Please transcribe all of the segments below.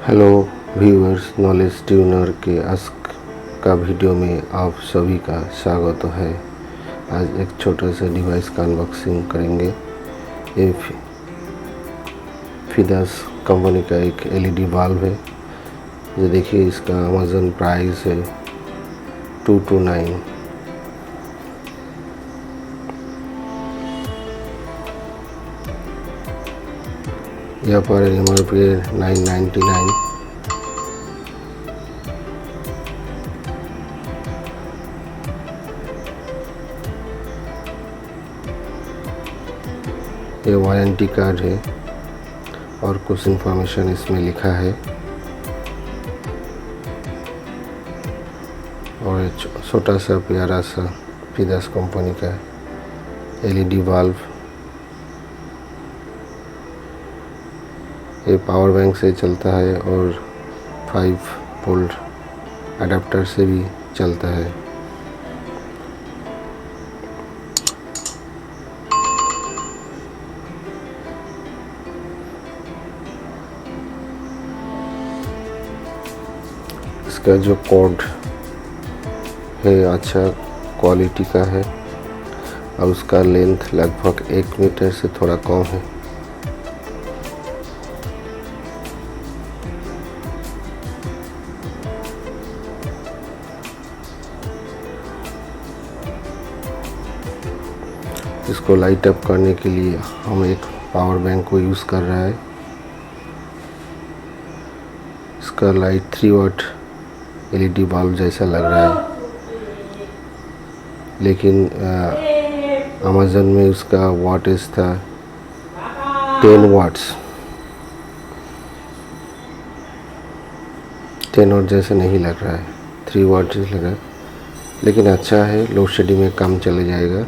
Hello viewers, knowledge tuner के ask का video में आप सभी का स्वागत है। आज एक छोटा सा डिवाइस का अनबॉक्सिंग करेंगे। ये फिडस कंपनी का एक एलईडी बल्ब है। ये देखिए, इसका अमेज़न प्राइस है 229। यहाँ पर MRP 999। ये वारंटी कार्ड है और कुछ इन्फॉर्मेशन इसमें लिखा है। और छोटा सा प्यारा सा फिडस कंपनी का एलईडी बल्ब। ये पावर बैंक से चलता है और 5 वोल्ट अडेप्टर से भी चलता है। इसका जो कोड है अच्छा क्वालिटी का है और उसका लेंथ लगभग 1 मीटर से थोड़ा कम है। इसको लाइट अप करने के लिए हम एक पावर बैंक को यूज़ कर रहा है। इसका लाइट 3 वाट एलईडी बल्ब जैसा लग रहा है, लेकिन अमेज़न में उसका वाटेज था 10 वाट्स। 10 वाट जैसा नहीं लग रहा है, 3 वाट जैसा लग रहा है, लेकिन अच्छा है। लोड शेडिंग में काम चले जाएगा।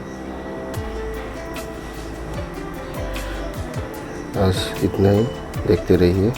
बस इतना ही, देखते रहिए।